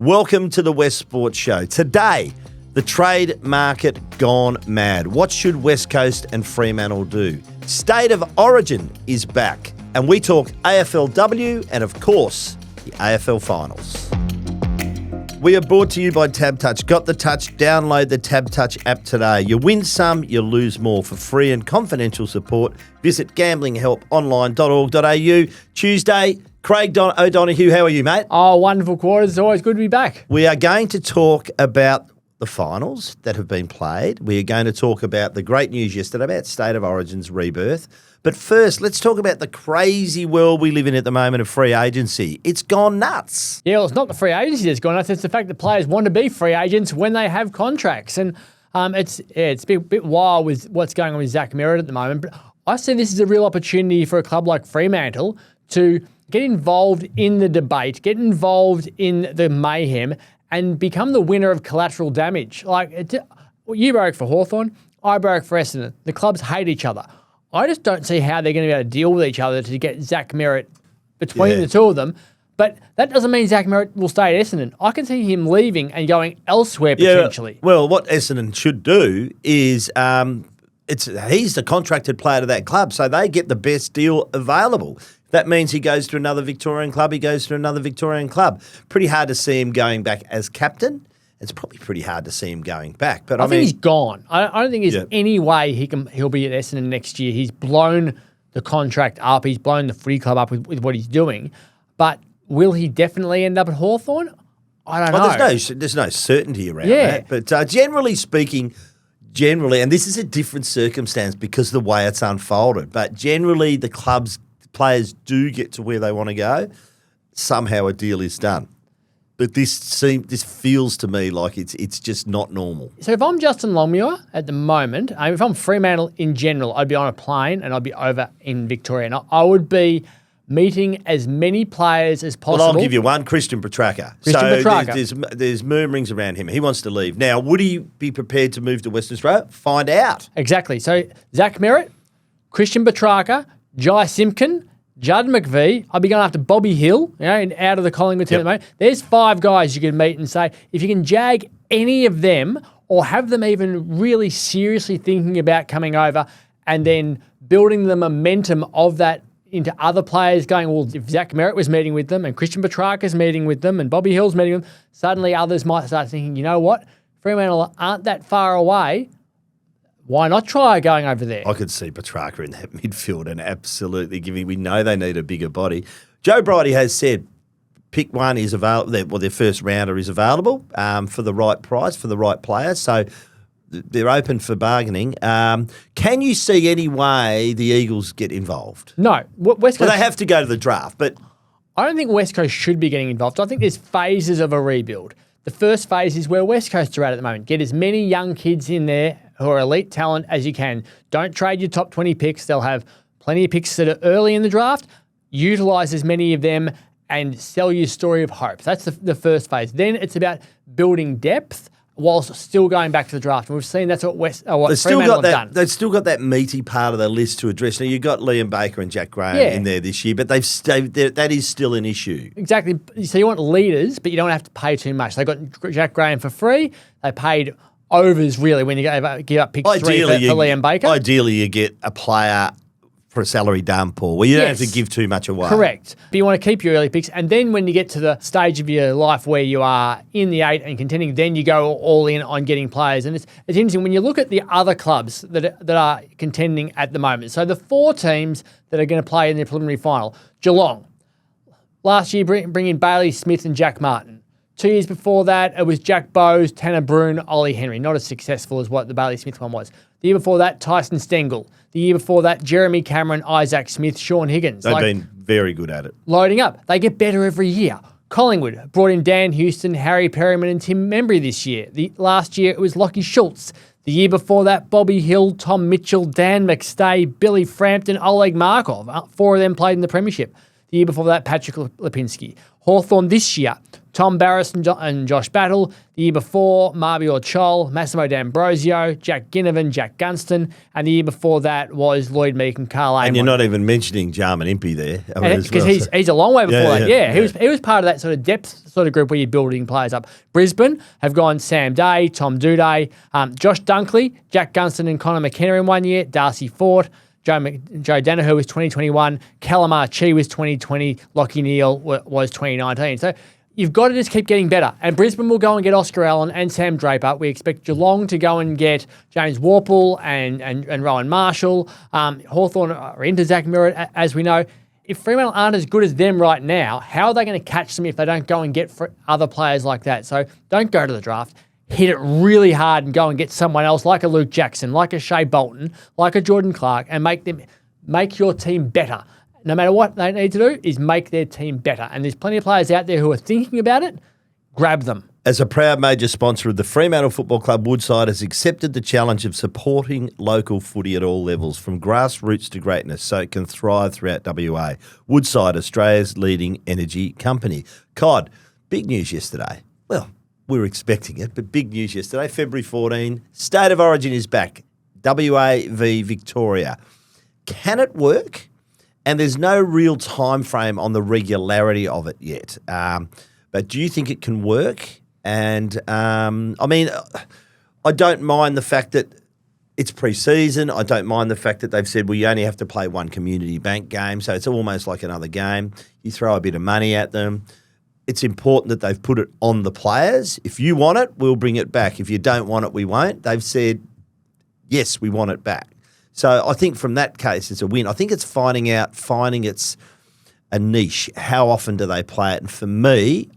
Welcome to the West Sports Show. Today, the trade market gone mad. What should West Coast and Fremantle do? State of Origin is back. And we talk AFLW and, of course, the AFL Finals. We are brought to you by TabTouch. Got the touch? Download the TabTouch app today. You win some, you lose more. For free and confidential support, visit gamblinghelponline.org.au. Tuesday, Craig O'Donoghue, how are you, mate? Oh, wonderful, Quarters. It's always good to be back. We are going to talk about the finals that have been played. We are going to talk about the great news yesterday about State of Origin's rebirth. But first, let's talk about the crazy world we live in at the moment of free agency. It's gone nuts. Yeah, well, it's not the free agency that's gone nuts. It's the fact that players want to be free agents when they have contracts. And it's been a bit wild with what's going on with Zach Merritt at the moment. But I see this as a real opportunity for a club like Fremantle to get involved in the debate, get involved in the mayhem, and become the winner of collateral damage. You broke for Hawthorn, I broke for Essendon. The clubs hate each other. I just don't see how they're going to be able to deal with each other to get Zach Merritt between the two of them. But that doesn't mean Zach Merritt will stay at Essendon. I can see him leaving and going elsewhere potentially. Well, what Essendon should do is he's the contracted player to that club, so they get the best deal available. That means he goes to another Victorian club, Pretty hard to see him going back as captain. It's probably pretty hard to see him going back. But I mean, think he's gone. I don't think there's any way he'll be at Essendon next year. He's blown the contract up. He's blown the footy club up with what he's doing. But will he definitely end up at Hawthorn? I don't know. There's no certainty around that. But generally speaking, and this is a different circumstance because of the way it's unfolded, but generally the players do get to where they want to go. Somehow a deal is done. But this feels to me like it's just not normal. So if I'm Justin Longmuir at the moment, if I'm Fremantle in general, I'd be on a plane and I'd be over in Victoria. And I would be meeting as many players as possible. Well, I'll give you one, Christian Petracca. There's murmurings around him. He wants to leave. Now, would he be prepared to move to Western Australia? Find out. Exactly. So Zach Merritt, Christian Petracca, Jai Simpkin, Judd McVie. I'll be going after Bobby Hill, out of the Collingwood team at the moment. There's 5 guys you can meet and say, if you can jag any of them or have them even really seriously thinking about coming over and then building the momentum of that into other players going, well, if Zach Merritt was meeting with them and Christian Petracca's meeting with them and Bobby Hill's meeting with them, suddenly others might start thinking, you know what, Fremantle aren't that far away. Why not try going over there? I could see Petracca in that midfield and absolutely we know they need a bigger body. Joe Bridie has said pick one is available, their first rounder is available for the right price, for the right player. So they're open for bargaining. Can you see any way the Eagles get involved? No. West Coast, they have to go to the draft, but I don't think West Coast should be getting involved. I think there's phases of a rebuild. The first phase is where West Coast are at the moment. Get as many young kids in there who are elite talent as you can. Don't trade your top 20 picks. They'll have plenty of picks that are early in the draft. Utilise as many of them and sell your story of hope. That's the first phase. Then it's about building depth whilst still going back to the draft. And we've seen that's what Fremantle have done. They've still got that meaty part of the list to address. Now, you've got Liam Baker and Jack Graham in there this year, but that is still an issue. Exactly. So you want leaders, but you don't have to pay too much. They got Jack Graham for free. They paid overs, really, when you give up pick 3 for Liam Baker. Ideally, you get a player for a salary dump or where you don't have to give too much away. Correct. But you want to keep your early picks. And then when you get to the stage of your life where you are in the 8 and contending, then you go all in on getting players. And it's interesting when you look at the other clubs that are contending at the moment. So the 4 teams that are going to play in the preliminary final. Geelong. Last year, bring in Bailey Smith and Jack Martin. 2 years before that, it was Jack Bowes, Tanner Bruhn, Ollie Henry. Not as successful as what the Bailey Smith one was. The year before that, Tyson Stengel. The year before that, Jeremy Cameron, Isaac Smith, Sean Higgins. They've been very good at it. Loading up. They get better every year. Collingwood brought in Dan Houston, Harry Perryman and Tim Membry this year. Last year, it was Lockie Schultz. The year before that, Bobby Hill, Tom Mitchell, Dan McStay, Billy Frampton, Oleg Markov. 4 of them played in the premiership. The year before that, Patrick Lipinski. Hawthorn this year, Tom Barris and Josh Battle. The year before, Marbior Chol, Massimo D'Ambrosio, Jack Ginnivan, Jack Gunston. And the year before that was Lloyd Meek and Carl Amon. And you're not even mentioning Jarman Impey there. Because he's a long way before that. Yeah. He was part of that sort of depth sort of group where you're building players up. Brisbane have gone Sam Day, Tom Duday, Josh Dunkley, Jack Gunston and Connor McKenna in 1 year, Darcy Fort, Joe Danaher was 2021, Calamar Chi was 2020, Lockie Neal was 2019. So you've got to just keep getting better. And Brisbane will go and get Oscar Allen and Sam Draper. We expect Geelong to go and get James Warple and Rowan Marshall. Hawthorn are into Zach Merritt, as we know. If Fremantle aren't as good as them right now, how are they going to catch them if they don't go and get other players like that? So don't go to the draft. Hit it really hard and go and get someone else like a Luke Jackson, like a Shea Bolton, like a Jordan Clark, and make your team better. No matter what they need to do is make their team better. And there's plenty of players out there who are thinking about it. Grab them. As a proud major sponsor of the Fremantle Football Club, Woodside has accepted the challenge of supporting local footy at all levels, from grassroots to greatness, so it can thrive throughout WA. Woodside, Australia's leading energy company. Cod, big news yesterday. Well, we were expecting it, but big news yesterday, February 14, State of Origin is back. WA v Victoria. Can it work? And there's no real time frame on the regularity of it yet. But do you think it can work? And, I don't mind the fact that it's pre-season. I don't mind the fact that they've said, well, you only have to play one community bank game, so it's almost like another game. You throw a bit of money at them. It's important that they've put it on the players. If you want it, we'll bring it back. If you don't want it, we won't. They've said, yes, we want it back. So I think from that case, it's a win. I think it's finding it's a niche. How often do they play it? And for me,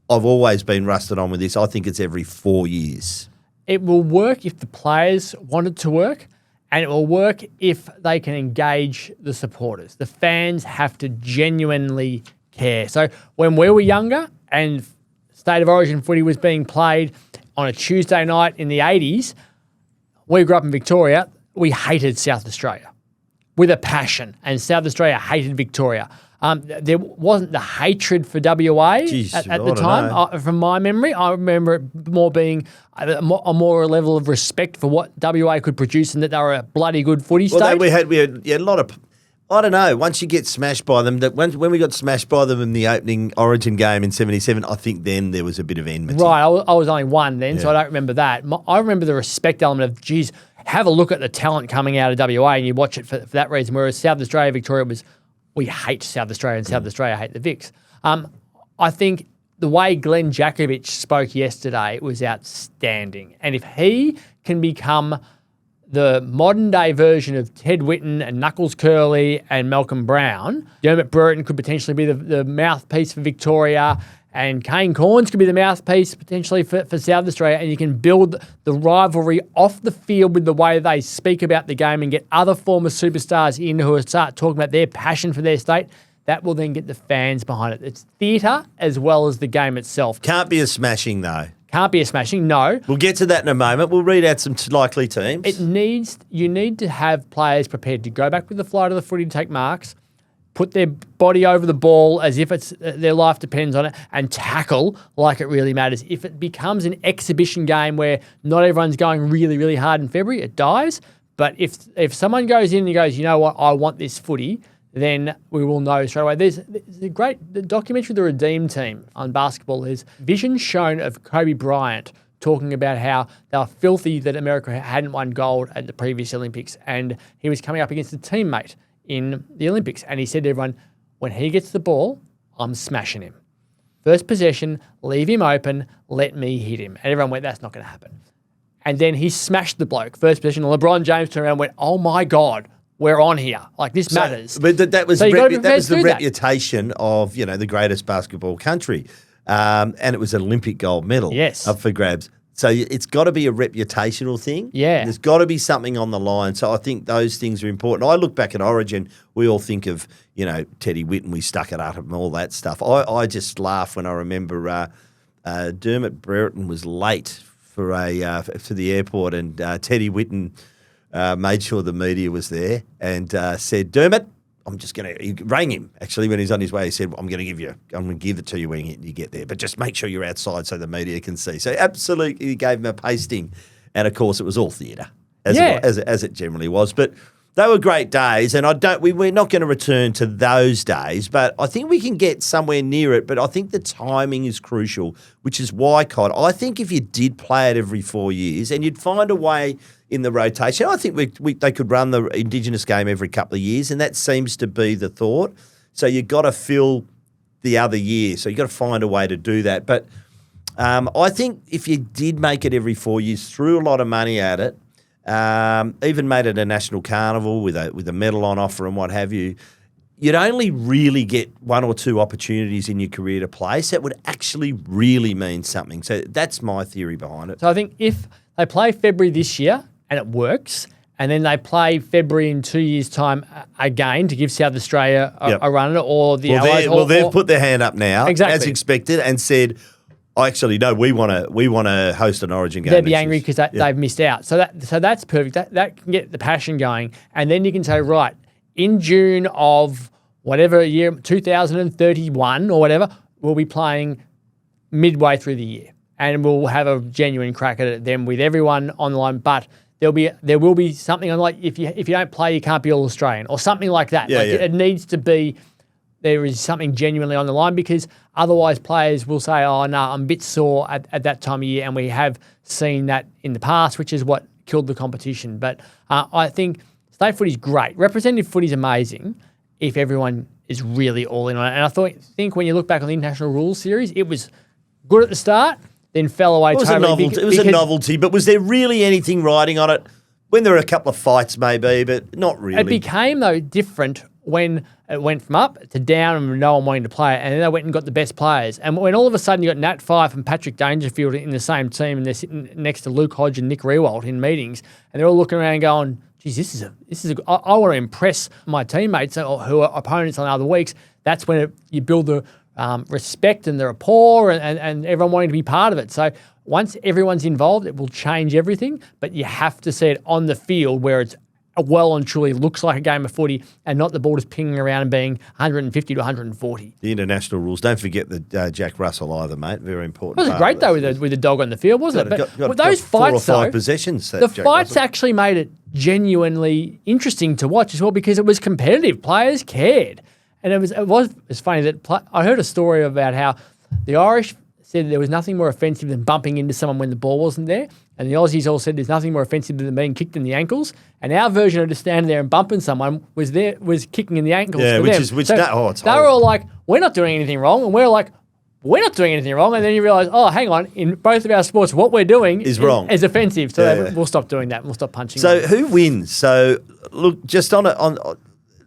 I've always been rusted on with this. I think it's every 4 years. It will work if the players want it to work, and it will work if they can engage the supporters. The fans have to genuinely care. So when we were younger and State of Origin footy was being played on a Tuesday night in the 80s, we grew up in Victoria, we hated South Australia with a passion, and South Australia hated Victoria. There wasn't the hatred for WA at the time. From my memory, I remember it more being a more level of respect for what WA could produce and that they were a bloody good footy state. Well, we had a lot of... I don't know. Once you get smashed by them, when we got smashed by them in the opening Origin game in 77, I think then there was a bit of enmity. Right. I was only one then, so I don't remember that. I remember the respect element of, geez, have a look at the talent coming out of WA and you watch it for that reason, whereas South Australia, Victoria was, we hate South Australia and South Australia hate the Vics. I think the way Glen Jakovic spoke yesterday was outstanding. And if he can become the modern-day version of Ted Whitten and Knuckles Curley and Malcolm Brown, Dermot Brereton could potentially be the mouthpiece for Victoria, and Kane Corns could be the mouthpiece potentially for South Australia, and you can build the rivalry off the field with the way they speak about the game and get other former superstars in who start talking about their passion for their state. That will then get the fans behind it. It's theatre as well as the game itself. Can't be a smashing, though. Can't be a smashing, no. We'll get to that in a moment. We'll read out some likely teams. You need to have players prepared to go back with the flight of the footy to take marks, put their body over the ball as if it's their life depends on it, and tackle like it really matters. If it becomes an exhibition game where not everyone's going really, really hard in February, it dies. But if someone goes in and goes, you know what, I want this footy, then we will know straight away. There's a great documentary, The Redeem Team, on basketball. There's vision shown of Kobe Bryant talking about how they were filthy that America hadn't won gold at the previous Olympics, and he was coming up against a teammate in the Olympics, and he said to everyone, when he gets the ball, I'm smashing him. First possession, leave him open, let me hit him. And everyone went, that's not going to happen. And then he smashed the bloke. First possession, LeBron James turned around and went, oh my God, we're on here. Like, this matters. But that was the reputation of, the greatest basketball country. And it was an Olympic gold medal up for grabs. So it's got to be a reputational thing. Yeah. There's got to be something on the line. So I think those things are important. I look back at Origin, we all think of, Teddy Whitten, we stuck it up and all that stuff. I just laugh when I remember Dermot Brereton was late for the airport, and Teddy Whitten made sure the media was there and said, Dermot, I'm just going to, he rang him actually when he's on his way. He said, I'm going to give it to you when you get there, but just make sure you're outside so the media can see. So absolutely, he gave him a pasting. And of course, it was all theatre, as it generally was. But they were great days, and we're not going to return to those days, but I think we can get somewhere near it. But I think the timing is crucial, which is why, Cod, I think if you did play it every 4 years and you'd find a way in the rotation, I think they could run the Indigenous game every couple of years, and that seems to be the thought. So you've got to fill the other year. So you've got to find a way to do that. But I think if you did make it every 4 years, threw a lot of money at it, even made it a national carnival with a medal on offer and what have you, you'd only really get 1 or 2 opportunities in your career to play. So it would actually really mean something. So that's my theory behind it. So I think if they play February this year and it works, and then they play February in 2 years' time again to give South Australia a run, or the Allies. They've put their hand up now, exactly, as expected, and said, actually, no, we want to host an Origin game. They'd be angry because they've missed out. So that's perfect. That can get the passion going. And then you can say, right, in June of whatever year, 2031 or whatever, we'll be playing midway through the year. And we'll have a genuine crack at them with everyone on the line. But there will be something on, like, if you don't play, you can't be All Australian or something like that. It needs to be, there is something genuinely on the line, because otherwise players will say, oh, no, I'm a bit sore at that time of year, and we have seen that in the past, which is what killed the competition. But I think state footy is great. Representative footy is amazing if everyone is really all in on it. And I think when you look back on the International Rules Series, it was good at the start, then fell away totally. It was a novelty, but was there really anything riding on it? When there were a couple of fights maybe, but not really. It became, though, different when it went from up to down and no one wanting to play it, and then they went and got the best players. And when all of a sudden you got Nat Fyfe and Patrick Dangerfield in the same team, and they're sitting next to Luke Hodge and Nick Riewoldt in meetings, and they're all looking around going, geez, I want to impress my teammates who are opponents on other weeks. That's when you build the respect and the rapport and everyone wanting to be part of it. So once everyone's involved, it will change everything, but you have to see it on the field where it's well and truly looks like a game of footy, and not the ball just pinging around and being 150 to 140. The international rules. Don't forget the Jack Russell either, mate. Very important. It was great though with the dog on the field, wasn't it? But those fights, 4 or 5 possessions. The fights actually made it genuinely interesting to watch as well, because it was competitive. Players cared, and it was funny that I heard a story about how the Irish said there was nothing more offensive than bumping into someone when the ball wasn't there. And the Aussies all said there's nothing more offensive than being kicked in the ankles. And our version of just standing there and bumping someone was kicking in the ankles. Yeah, for them. They were all like, we're not doing anything wrong. And we're like, we're not doing anything wrong. And then you realise, oh, hang on, in both of our sports, what we're doing is wrong. Is offensive. So we'll stop doing that. We'll stop punching. So who wins? So look, just on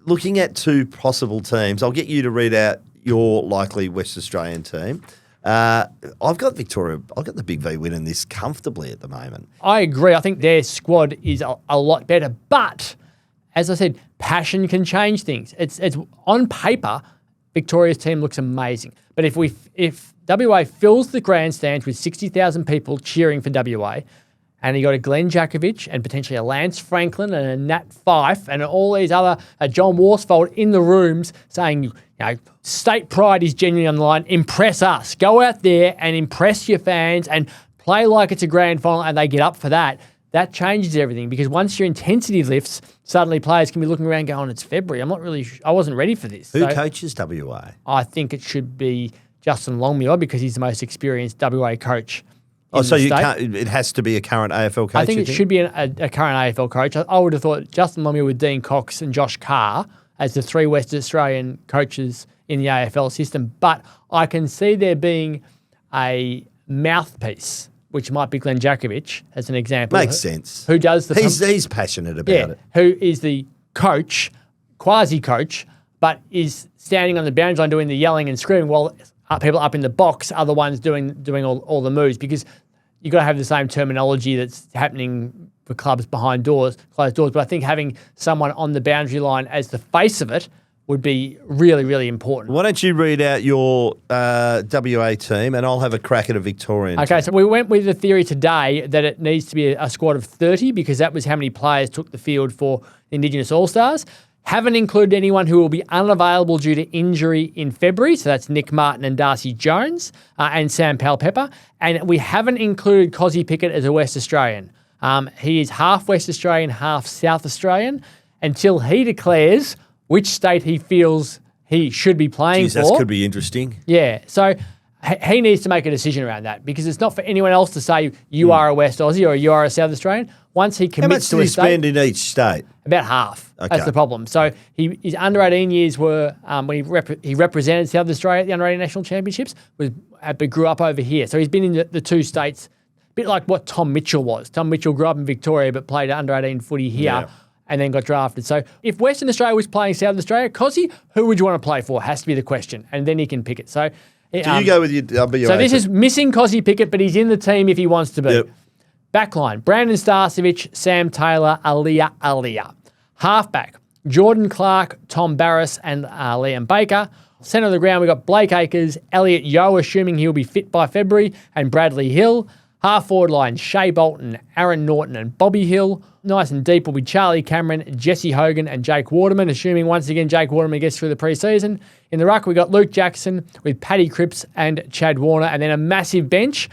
looking at 2 possible teams, I'll get you to read out your likely West Australian team. I've got Victoria. I've got the Big V winning this comfortably at the moment. I agree. I think their squad is a lot better. But as I said, passion can change things. It's on paper, Victoria's team looks amazing. But if WA fills the grandstands with 60,000 people cheering for WA, and you got a Glen and potentially a Lance Franklin and a Nat Fyfe and all these other John Worsfold in the rooms saying, state pride is genuinely on the line. Impress us. Go out there and impress your fans and play like it's a grand final, and they get up for that. That changes everything, because once your intensity lifts, suddenly players can be looking around going, it's February. I wasn't ready for this. Who coaches WA? I think it should be Justin Longmuir, because he's the most experienced WA coach. So it has to be a current AFL coach? I think it should be a current AFL coach. I would have thought Justin Longmuir with Dean Cox and Josh Carr as the 3 West Australian coaches in the AFL system. But I can see there being a mouthpiece, which might be Glen as an example. Makes sense. Who does the... He's passionate about it. Who is the coach, quasi-coach, but is standing on the boundary line doing the yelling and screaming while people up in the box are the ones doing all the moves, because you've got to have the same terminology that's happening for clubs behind closed doors. But I think having someone on the boundary line as the face of it would be really, really important. Why don't you read out your WA team, and I'll have a crack at a Victorian team. So we went with the theory today that it needs to be a squad of 30, because that was how many players took the field for the Indigenous All-Stars. Haven't included anyone who will be unavailable due to injury in February. So that's Nick Martin and Darcy Jones and Sam Powell-Pepper. And we haven't included Cozzy Pickett as a West Australian. He is half West Australian, half South Australian, until he declares which state he feels he should be playing for. That could be interesting. Yeah. So he needs to make a decision around that, because it's not for anyone else to say you are a West Aussie or you are a South Australian. Once he commits to a state. How much did he spend in each state? About half. Okay. That's the problem. So his under 18 years were when he represented South Australia at the under 18 national championships, but grew up over here. So he's been in the two states, a bit like what Tom Mitchell was. Tom Mitchell grew up in Victoria but played under 18 footy here and then got drafted. So if Western Australia was playing South Australia, Cozzy, who would you want to play for? Has to be the question, and then he can pick it. So do you go with your WA? So this is missing Cozzy Pickett, but he's in the team if he wants to be. Yep. Backline, Brandon Starcevich, Sam Taylor, Aliyah. Halfback, Jordan Clark, Tom Barras, and Liam Baker. Centre of the ground, we've got Blake Acres, Elliot Yeo, assuming he'll be fit by February, and Bradley Hill. Half forward line, Shea Bolton, Aaron Norton, and Bobby Hill. Nice and deep will be Charlie Cameron, Jesse Hogan, and Jake Waterman, assuming once again Jake Waterman gets through the pre-season. In the ruck, we got Luke Jackson with Paddy Cripps and Chad Warner, and then a massive bench.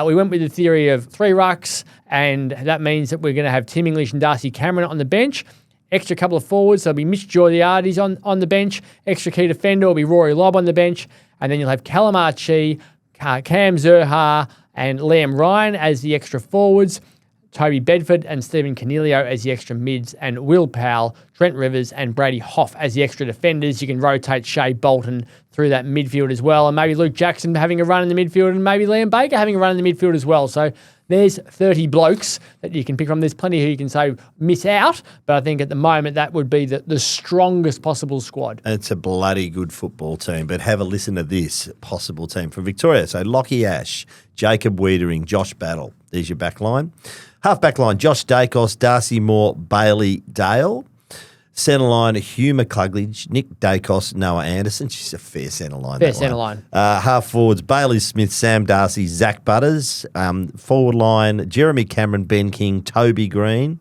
We went with the theory of 3 rucks, and that means that we're going to have Tim English and Darcy Cameron on the bench. Extra couple of forwards, there'll be Mitch Georgiades on the bench. Extra key defender will be Rory Lobb on the bench. And then you'll have Callum Archie, Cam Zurhar, and Liam Ryan as the extra forwards. Toby Bedford and Stephen Canelio as the extra mids, and Will Powell, Trent Rivers, and Brady Hoff as the extra defenders. You can rotate Shea Bolton through that midfield as well, and maybe Luke Jackson having a run in the midfield, and maybe Liam Baker having a run in the midfield as well. So there's 30 blokes that you can pick from. There's plenty who you can say miss out, but I think at the moment that would be the strongest possible squad. It's a bloody good football team, but have a listen to this possible team for Victoria. So Lockie Ash, Jacob Wiedering, Josh Battle. There's your back line. Half-back line, Josh Dacos, Darcy Moore, Bailey Dale. Centre line, Hugh McCluggage, Nick Dacos, Noah Anderson. She's a fair centre line. Fair centre line. Half forwards, Bailey Smith, Sam Darcy, Zach Butters. Forward line, Jeremy Cameron, Ben King, Toby Green.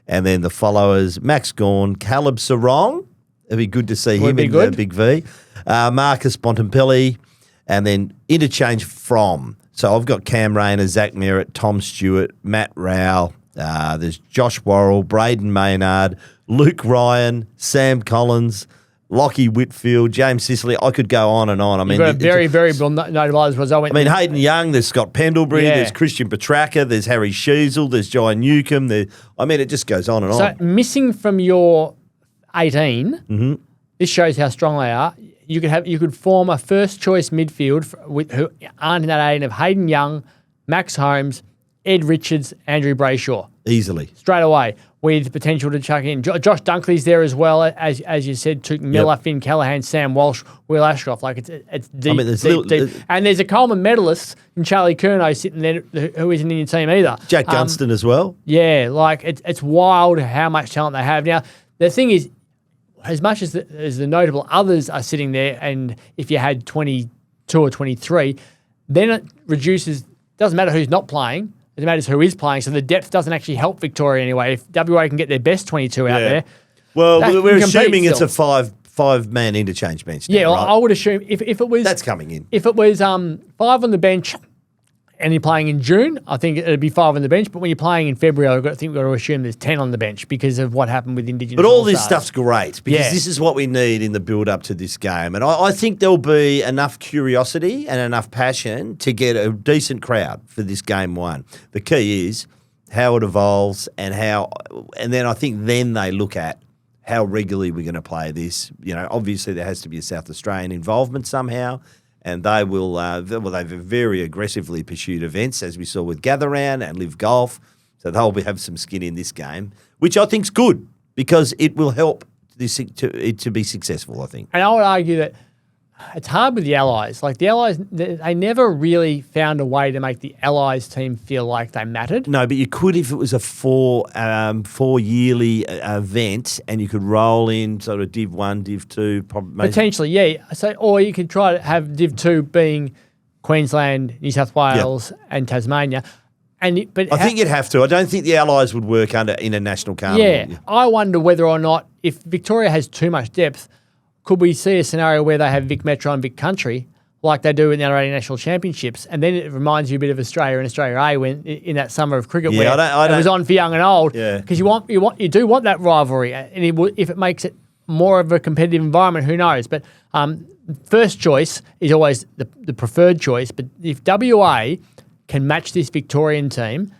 And then the followers, Max Gawn, Caleb Sarong. It'd be good to see him in the Big V. Marcus Bontempelli. And then interchange from. So I've got Cam Rayner, Zach Merritt, Tom Stewart, Matt Rowell. There's Josh Worrell, Braden Maynard, Luke Ryan, Sam Collins, Lockie Whitfield, James Sicily. I could go on and on. I mean, you've got very notable others. I mean, Hayden Young, there's Scott Pendlebury, there's Christian Petraka, there's Harry Sheasel, there's Jai Newcomb. It just goes on and on. So missing from your 18, this shows how strong they are. You could form a first choice midfield who aren't in that 18 of Hayden Young, Max Holmes, Ed Richards, Andrew Brayshaw. Easily. Straight away, with potential to chuck in. Josh Dunkley's there as well, as you said, Tuke Miller, Finn Callahan, Sam Walsh, Will Ashcroft. Like it's deep, deep. And there's a Coleman medalist in Charlie Curnow sitting there who isn't in your team either. Jack Gunston as well. Yeah, like it's wild how much talent they have. Now, the thing is, as much as the notable others are sitting there, and if you had 22 or 23, then it reduces, doesn't matter who's not playing, it matters who is playing, so the depth doesn't actually help Victoria anyway. If WA can get their best 22 out there. Well, we're assuming it's a five-man interchange bench now, right? I would assume if it was... That's coming in. If it was 5 on the bench and you're playing in June, I think it'd be 5 on the bench. But when you're playing in February, I think we've got to assume there's 10 on the bench because of what happened with Indigenous But all All-Stars. this stuff's great because this is what we need in the build-up to this game. And I think there'll be enough curiosity and enough passion to get a decent crowd for this game one. The key is how it evolves and then I think then they look at how regularly we're going to play this. You know, obviously there has to be a South Australian involvement somehow. And they will, they've very aggressively pursued events, as we saw with Gather Round and Live Golf. So they'll have some skin in this game, which I think's good because it will help it to be successful, I think. And I would argue that it's hard with the Allies. Like the Allies, they never really found a way to make the Allies team feel like they mattered. No, but you could if it was a four yearly event and you could roll in sort of Div 1, Div 2. Potentially, yeah. So, or you could try to have Div 2 being Queensland, New South Wales and Tasmania. But I think you'd have to. I don't think the Allies would work under international carnival. Yeah, I wonder whether or not if Victoria has too much depth, could we see a scenario where they have Vic Metro and Vic Country like they do in the under 18 national championships? And then it reminds you a bit of Australia and Australia A when in that summer of cricket where it was on for young and old. Because you do want that rivalry, and if it makes it more of a competitive environment, who knows? But first choice is always the preferred choice. But if WA can match this Victorian team,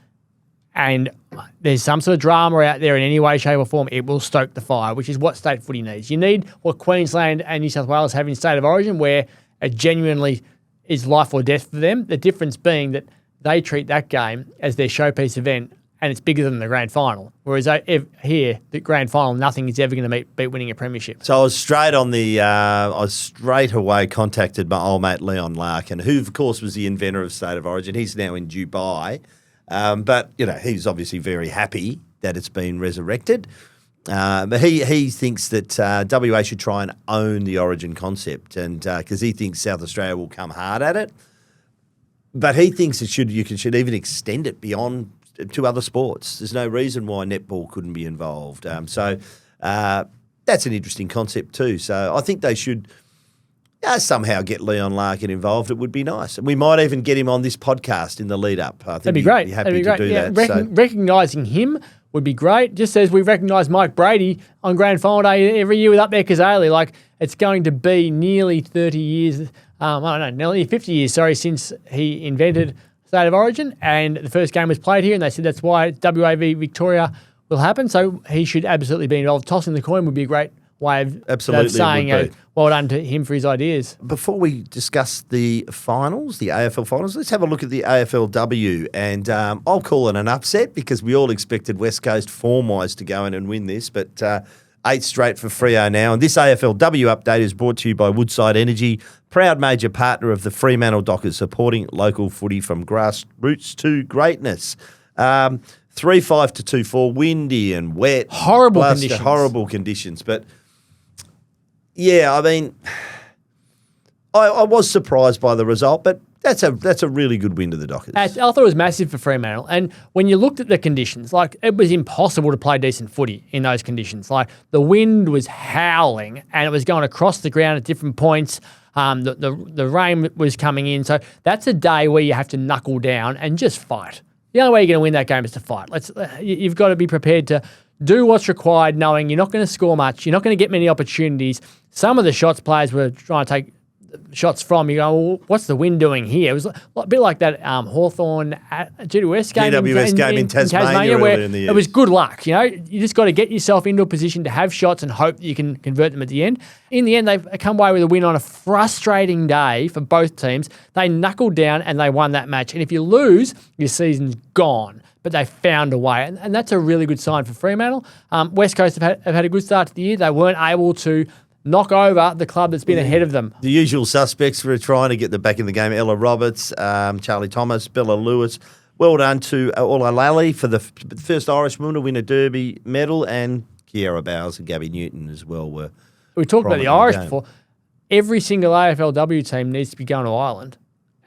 and there's some sort of drama out there in any way, shape or form, it will stoke the fire, which is what state footy needs. You need what Queensland and New South Wales have in State of Origin, where it genuinely is life or death for them. The difference being that they treat that game as their showpiece event, and it's bigger than the grand final. Whereas here, the grand final, nothing is ever going to beat winning a premiership. So I was straight on I straight away contacted my old mate Leon Larkin, who of course was the inventor of State of Origin. He's now in Dubai. But, he's obviously very happy that it's been resurrected. But he thinks that WA should try and own the Origin concept, and because he thinks South Australia will come hard at it. But he thinks you should even extend it beyond to other sports. There's no reason why netball couldn't be involved. So that's an interesting concept too. So I think they should somehow get Leon Larkin involved. It would be nice. And we might even get him on this podcast in the lead up. I think that'd be great. Be happy to do that. Recognising him would be great. Just as we recognise Mike Brady on Grand Final Day every year with Up There Kazali. Like, it's going to be nearly 30 years, nearly 50 years, since he invented State of Origin. And the first game was played here, and they said that's why WAV Victoria will happen. So he should absolutely be involved. Tossing the coin would be a great way of saying well done to him for his ideas. Before we discuss the finals, the AFL finals, let's have a look at the AFLW. And I'll call it an upset because we all expected West Coast form-wise to go in and win this. But 8 straight for Freo now. And this AFLW update is brought to you by Woodside Energy, proud major partner of the Fremantle Dockers, supporting local footy from grassroots to greatness. 3-5 to 2-4, windy and wet. Horrible conditions. But yeah, I mean, I was surprised by the result, but that's a really good win to the Dockers. I thought it was massive for Fremantle. And when you looked at the conditions, like, it was impossible to play decent footy in those conditions. Like, the wind was howling and it was going across the ground at different points. The rain was coming in. So that's a day where you have to knuckle down and just fight. The only way you're going to win that game is to fight. You've got to be prepared to do what's required, knowing you're not going to score much. You're not going to get many opportunities. Some of the shots players were trying to take shots from. You go, well, what's the wind doing here? It was a bit like that Hawthorn GWS game in Tasmania where in the year. It was good luck. You just got to get yourself into a position to have shots and hope that you can convert them at the end. In the end, they've come away with a win on a frustrating day for both teams. They knuckled down and they won that match. And if you lose, your season's gone. But they found a way, and that's a really good sign for Fremantle. West Coast have had a good start to the year. They weren't able to knock over the club that's been ahead of them. The usual suspects for trying to get them back in the game: Ella Roberts, Charlie Thomas, Bella Lewis. Well done to Ola Lally for the first Irish woman to win a Derby medal, and Kiera Bowers and Gabby Newton as well were. We talked about the Irish before. Every single AFLW team needs to be going to Ireland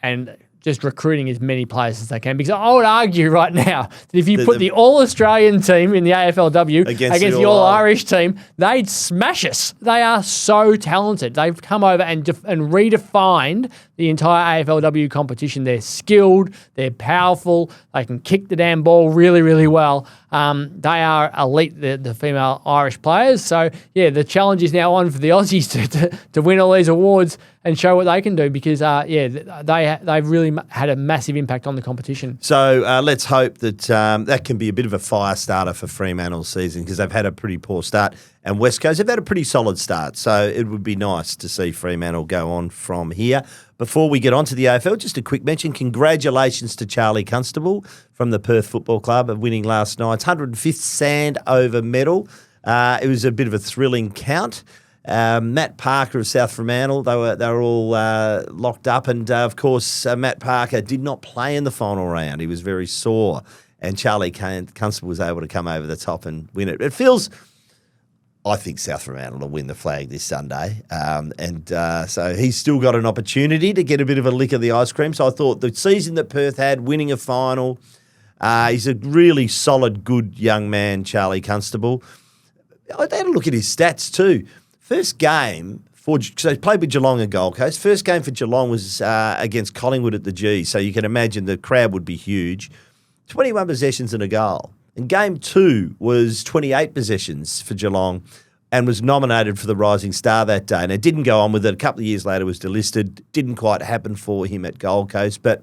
and just recruiting as many players as they can. Because I would argue right now that if you put the All-Australian team in the AFLW against the All-Irish team, they'd smash us. They are so talented. They've come over and redefined the entire AFLW competition. They're skilled, they're powerful, they can kick the damn ball really, really well. They are elite, the female Irish players. So, yeah, the challenge is now on for the Aussies to win all these awards and show what they can do because, they've really had a massive impact on the competition. So let's hope that that can be a bit of a fire starter for Fremantle's season because they've had a pretty poor start. And West Coast have had a pretty solid start. So it would be nice to see Fremantle go on from here. Before we get on to the AFL, just a quick mention. Congratulations to Charlie Constable from the Perth Football Club of winning last night's 105th Sandover medal. It was a bit of a thrilling count. Matt Parker of South Fremantle, they were all locked up, and of course Matt Parker did not play in the final round. He was very sore, and Charlie Constable was able to come over the top and win it. It feels, I think South Fremantle will win the flag this Sunday, so he's still got an opportunity to get a bit of a lick of the ice cream. So I thought the season that Perth had, winning a final, he's a really solid, good young man, Charlie Constable. I had a look at his stats too. First game so he played with Geelong and Gold Coast. First game for Geelong was against Collingwood at the G, so you can imagine the crowd would be huge. 21 possessions and a goal. And game 2 was 28 possessions for Geelong and was nominated for the Rising Star that day. And it didn't go on with it. A couple of years later was delisted. Didn't quite happen for him at Gold Coast, but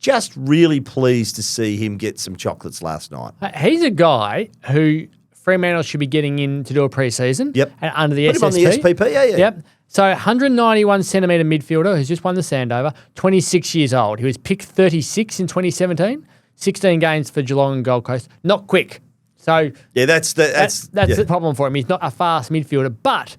just really pleased to see him get some chocolates last night. He's a guy who Fremantle should be getting in to do a pre-season. Yep. And under the Put SSP. him on the SPP, yeah. Yep. So 191 centimetre midfielder who's just won the Sandover, 26 years old. He was picked 36 in 2017, 16 games for Geelong and Gold Coast. Not quick. So yeah, that's the problem for him. He's not a fast midfielder. But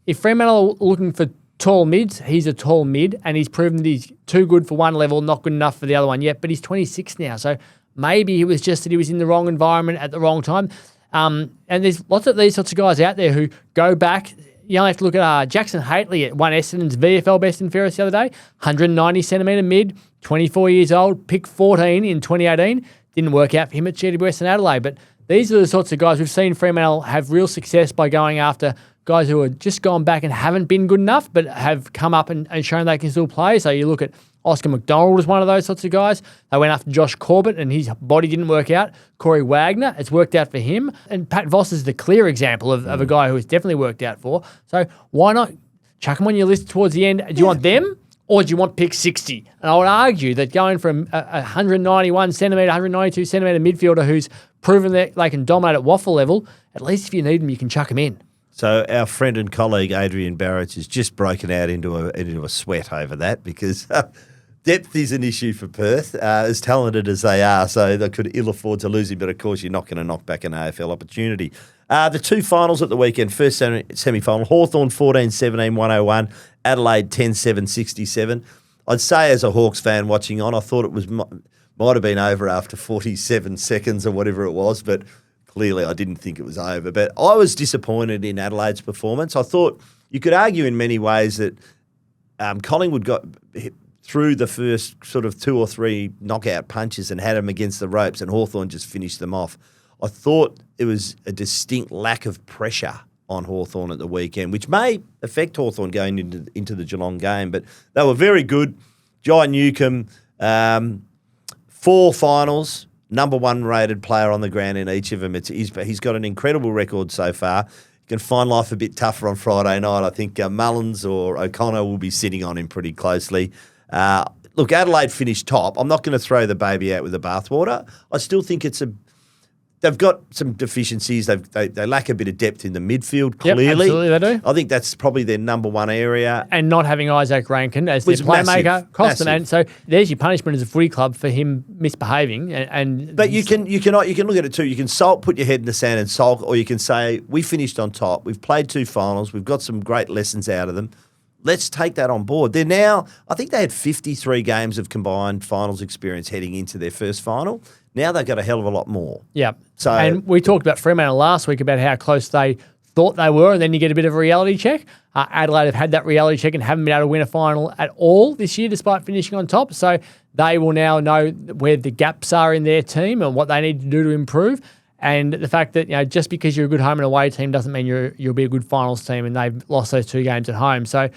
if Fremantle are looking for tall mids, he's a tall mid, and he's proven that he's too good for one level, not good enough for the other one yet. But he's 26 now, so maybe it was just that he was in the wrong environment at the wrong time. And there's lots of these sorts of guys out there who go back. You only have to look at Jackson Haitley won Essendon's VFL Best and Fairest the other day, 190 centimetre mid, 24 years old, pick 14 in 2018. Didn't work out for him at GWS and Adelaide, but these are the sorts of guys we've seen Fremantle have real success by going after guys who have just gone back and haven't been good enough, but have come up and shown they can still play. So you look at Oscar McDonald as one of those sorts of guys. They went after Josh Corbett and his body didn't work out. Corey Wagner, it's worked out for him. And Pat Voss is the clear example of a guy who it's definitely worked out for. So why not chuck them on your list towards the end? Do you want them or do you want pick 60? And I would argue that going from a 191 centimetre, 192 centimetre midfielder who's proven that they can dominate at waffle level, at least if you need them, you can chuck them in. So our friend and colleague Adrian Barrett has just broken out into a sweat over that because depth is an issue for Perth, as talented as they are, so they could ill afford to lose him, but of course you're not going to knock back an AFL opportunity. The two finals at the weekend, first semi-final, Hawthorn 14-17, 101, Adelaide 10-7, 67. I'd say as a Hawks fan watching on, I thought it was might have been over after 47 seconds or whatever it was, but clearly I didn't think it was over. But I was disappointed in Adelaide's performance. I thought you could argue in many ways that Collingwood got through the first sort of 2 or 3 knockout punches and had them against the ropes, and Hawthorn just finished them off. I thought it was a distinct lack of pressure on Hawthorn at the weekend, which may affect Hawthorn going into the Geelong game, but they were very good. Jai Newcomb, 4 finals, number 1 rated player on the ground in each of them. He's got an incredible record so far. You can find life a bit tougher on Friday night. I think Mullins or O'Connor will be sitting on him pretty closely. Look, Adelaide finished top. I'm not going to throw the baby out with the bathwater. I still think they've got some deficiencies. They lack a bit of depth in the midfield, clearly. Yep, absolutely they do. I think that's probably their number 1 area. And not having Isaac Rankin as their playmaker cost them. And so there's your punishment as a footy club for him misbehaving. But you can look at it too. You can put your head in the sand and sulk, or you can say, we finished on top. We've played 2 finals. We've got some great lessons out of them. Let's take that on board. They're now, I think they had 53 games of combined finals experience heading into their first final. Now they've got a hell of a lot more. Yeah. So, and we talked about Fremantle last week about how close they thought they were, and then you get a bit of a reality check. Adelaide have had that reality check and haven't been able to win a final at all this year despite finishing on top. So they will now know where the gaps are in their team and what they need to do to improve. And the fact that just because you're a good home and away team doesn't mean you'll be a good finals team, and they've lost those 2 games at home. So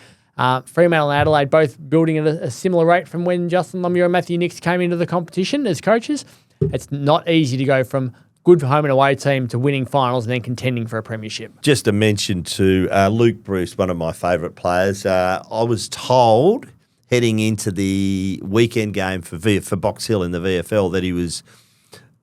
Fremantle and Adelaide both building at a similar rate from when Justin Lemieux and Matthew Nicks came into the competition as coaches. It's not easy to go from good home and away team to winning finals and then contending for a premiership. Just a mention to Luke Bruce, one of my favourite players. I was told heading into the weekend game for Box Hill in the VFL that he was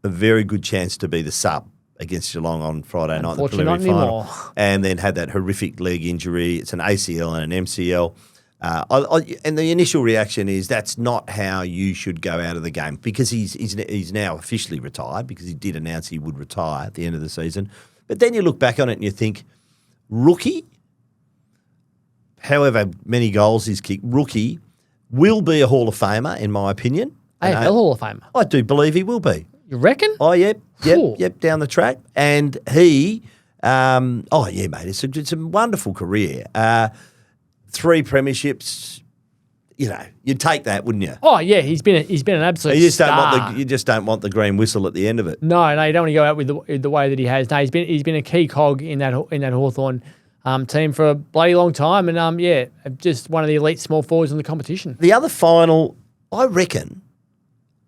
a very good chance to be the sub against Geelong on Friday night, the preliminary final, and then had that horrific leg injury. It's an ACL and an MCL. And the initial reaction is that's not how you should go out of the game, because he's now officially retired, because he did announce he would retire at the end of the season. But then you look back on it and you think, rookie, however many goals he's kicked, rookie will be a Hall of Famer, in my opinion. AFL Hall of Famer? I do believe he will be. You reckon? Oh, yep, down the track. And he, mate, it's a wonderful career. 3 premierships. you'd take that, wouldn't you? Oh yeah, he's been an absolute You just star. don't want the green whistle at the end of it. No, you don't want to go out with the way that he has. No, he's been a key cog in that Hawthorn team for a bloody long time, and just one of the elite small forwards in the competition. The other final, I reckon,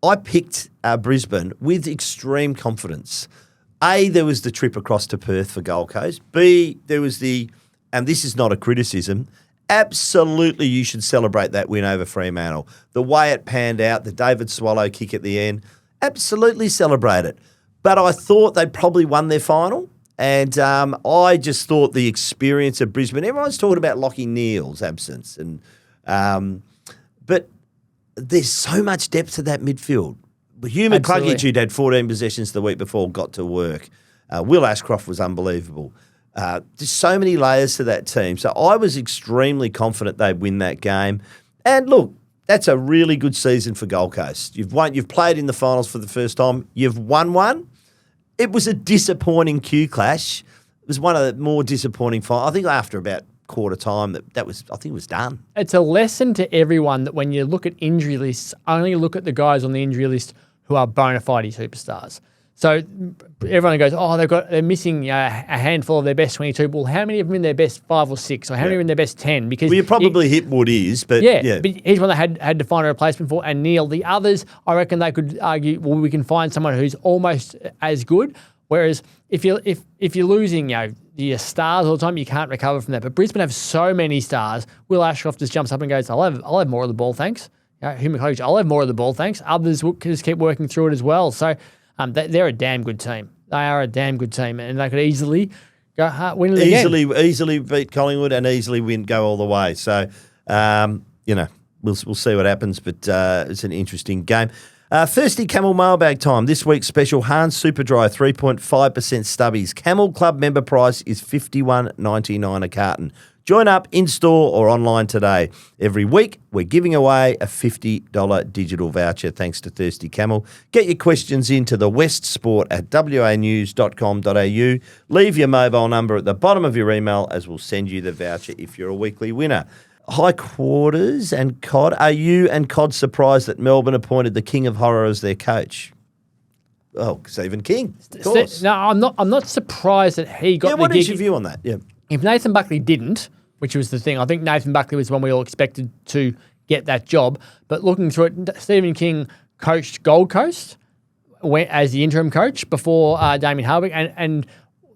I picked Brisbane with extreme confidence. A, there was the trip across to Perth for Gold Coast. B, there was and this is not a criticism, absolutely you should celebrate that win over Fremantle. The way it panned out, the David Swallow kick at the end, absolutely celebrate it. But I thought they probably won their final, and I just thought the experience of Brisbane, everyone's talking about Lachie Neale's absence, but there's so much depth to that midfield. Hugh McCluggage, who'd had 14 possessions the week before, got to work. Will Ashcroft was unbelievable. Just so many layers to that team. So I was extremely confident they'd win that game. And look, that's a really good season for Gold Coast. You've played in the finals for the first time. You've won one. It was a disappointing Q clash. It was one of the more disappointing finals. I think after about quarter time, I think it was done. It's a lesson to everyone that when you look at injury lists, only look at the guys on the injury list who are bona fide superstars. So everyone goes, they're missing a handful of their best 22. Well, how many of them in their best 5 or 6, or how many are in their best 10? Because you probably hit Wood is, but but he's one that had to find a replacement for, and Neale. The others, I reckon they could argue, well, we can find someone who's almost as good. Whereas if you're losing, your stars all the time, you can't recover from that. But Brisbane have so many stars. Will Ashcroft just jumps up and goes, I'll have more of the ball, thanks. Hugh McCluggage, I'll have more of the ball, thanks. Others will just keep working through it as well. So they're a damn good team. They are a damn good team, and they could easily win it again. Easily beat Collingwood and easily go all the way. So, we'll see what happens, but it's an interesting game. Thirsty Camel mailbag time. This week's special, Hans Super Dry, 3.5% stubbies. Camel Club member price is $51.99 a carton. Join up in-store or online today. Every week, we're giving away a $50 digital voucher thanks to Thirsty Camel. Get your questions into TheWestSport at wanews.com.au. Leave your mobile number at the bottom of your email as we'll send you the voucher if you're a weekly winner. High Quarters and Cod, are you and Cod surprised that Melbourne appointed the King of Horror as their coach? Oh, Stephen King, of course. No, I'm not surprised that he got the gig. What is your view on that? Yeah. If Nathan Buckley didn't, which was the thing, I think Nathan Buckley was the one we all expected to get that job. But looking through it, Stephen King coached Gold Coast as the interim coach before Damien Hardwick and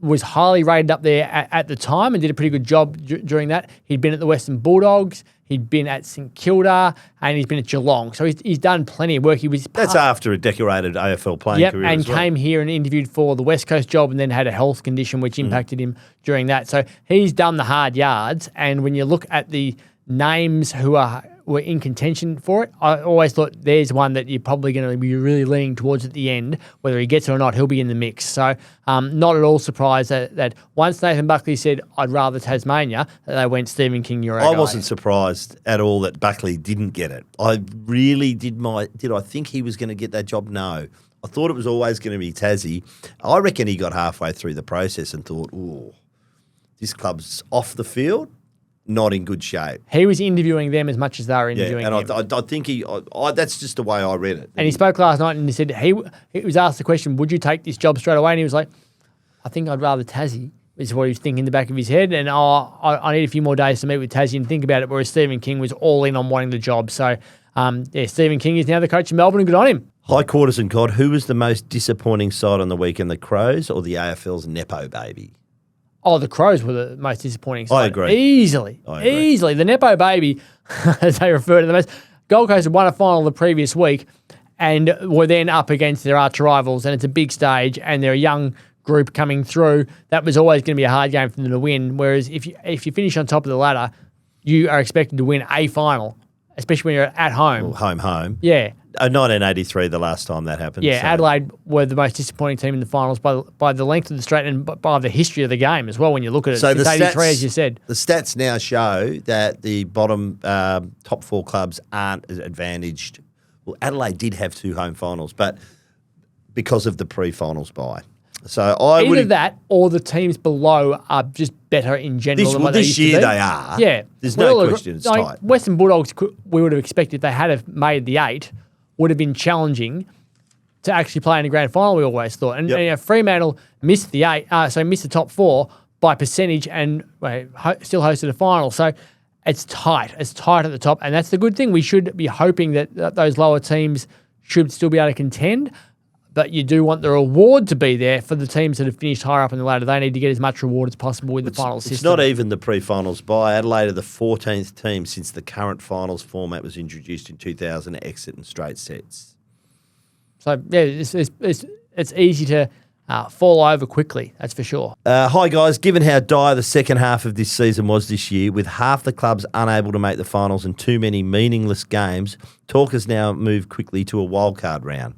was highly rated up there at the time and did a pretty good job during that. He'd been at the Western Bulldogs, he'd been at St Kilda, and he's been at Geelong. So he's done plenty of work. That's after a decorated AFL playing career and as well. Came here and interviewed for the West Coast job and then had a health condition which impacted him during that. So he's done the hard yards, and when you look at the names who were in contention for it, I always thought there's one that you're probably going to be really leaning towards at the end. Whether he gets it or not, he'll be in the mix. So not at all surprised that once Nathan Buckley said, I'd rather Tasmania, that they went Stephen King, you're I wasn't surprised at all that Buckley didn't get it. I really did I think he was going to get that job? No. I thought it was always going to be Tassie. I reckon he got halfway through the process and thought, this club's off the field. Not in good shape. He was interviewing them as much as they were interviewing him. I think that's just the way I read it. And he spoke last night and he said he was asked the question, would you take this job straight away? And he was like, I think I'd rather Tassie, is what he was thinking in the back of his head. And I need a few more days to meet with Tassie and think about it, whereas Stephen King was all in on wanting the job. So, Stephen King is now the coach of Melbourne, and good on him. High Quarters and Cod, who was the most disappointing side on the weekend, the Crows or the AFL's Nepo baby? Oh, the Crows were the most disappointing side. I agree. Easily. The Nepo baby, as they refer to them as. Gold Coast had won a final the previous week and were then up against their arch rivals, and it's a big stage, and they're a young group coming through. That was always going to be a hard game for them to win, whereas if you finish on top of the ladder, you are expected to win a final, especially when you're at home. Well, home. Yeah. 1983, the last time that happened. Yeah, so. Adelaide were the most disappointing team in the finals by the length of the straight and by the history of the game as well when you look at it. So it's 83, as you said. The stats now show that the bottom top four clubs aren't as advantaged. Well, Adelaide did have 2 home finals, but because of the pre-finals bye. So I Either would that or the teams below are just better in general than what they this used to year be. they are. Yeah. There's We no all agree- question it's tight. Western Bulldogs, we would have expected if they had have made the 8, would have been challenging to actually play in the grand final, we always thought. And, Yep. Fremantle missed the 8, missed the top 4 by percentage and still hosted a final. So it's tight. It's tight at the top. And that's the good thing. We should be hoping that those lower teams should still be able to contend. But you do want the reward to be there for the teams that have finished higher up in the ladder. They need to get as much reward as possible in the final system. It's not even the pre-finals bye. Adelaide are the 14th team since the current finals format was introduced in 2000 to exit in straight sets. So, yeah, it's easy to fall over quickly, that's for sure. Hi, guys. Given how dire the second half of this season was this year, with half the clubs unable to make the finals and too many meaningless games, talk has now moved quickly to a wildcard round.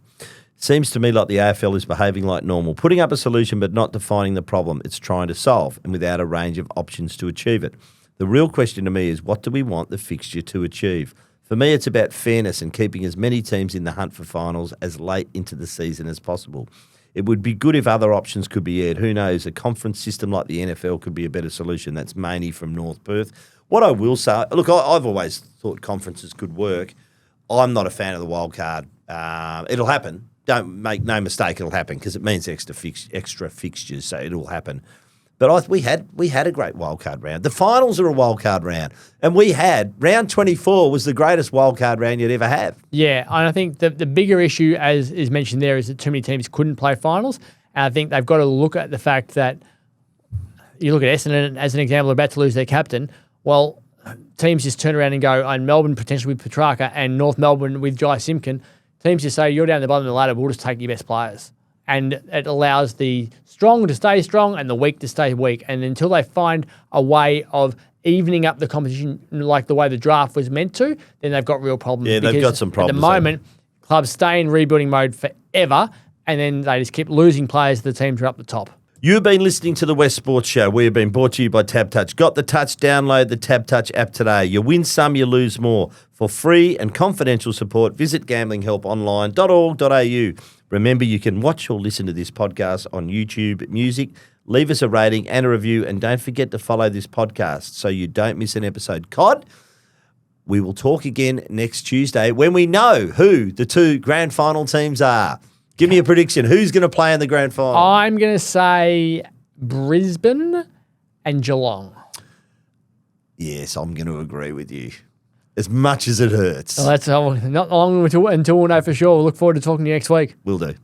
Seems to me like the AFL is behaving like normal, putting up a solution but not defining the problem it's trying to solve, and without a range of options to achieve it. The real question to me is, what do we want the fixture to achieve? For me, it's about fairness and keeping as many teams in the hunt for finals as late into the season as possible. It would be good if other options could be aired. Who knows, a conference system like the NFL could be a better solution. That's mainly from North Perth. What I will say, look, I've always thought conferences could work. I'm not a fan of the wild card. It'll happen. Don't make no mistake, it'll happen because it means extra fixtures, so it'll happen. But we had a great wildcard round. The finals are a wildcard round, and we had round 24 was the greatest wildcard round you'd ever have. Yeah, and I think the bigger issue, as is mentioned there, is that too many teams couldn't play finals. And I think they've got to look at the fact that you look at Essendon as an example, about to lose their captain. Well, teams just turn around and go, and Melbourne potentially with Petrarca and North Melbourne with Jai Simpkin. Teams just say, you're down the bottom of the ladder, we'll just take your best players. And it allows the strong to stay strong and the weak to stay weak. And until they find a way of evening up the competition like the way the draft was meant to, then they've got real problems. Yeah, they've got some problems. At the moment, clubs stay in rebuilding mode forever, and then they just keep losing players to the teams who are up the top. You've been listening to the West Sports Show. We have been brought to you by TabTouch. Got the touch? Download the TabTouch app today. You win some, you lose more. For free and confidential support, visit gamblinghelponline.org.au. Remember, you can watch or listen to this podcast on YouTube Music. Leave us a rating and a review, and don't forget to follow this podcast so you don't miss an episode. Cod, we will talk again next Tuesday when we know who the 2 grand final teams are. Give me a prediction. Who's going to play in the grand final? I'm going to say Brisbane and Geelong. Yes, I'm going to agree with you. As much as it hurts. Well, that's not long until we'll know for sure. We'll look forward to talking to you next week. Will do.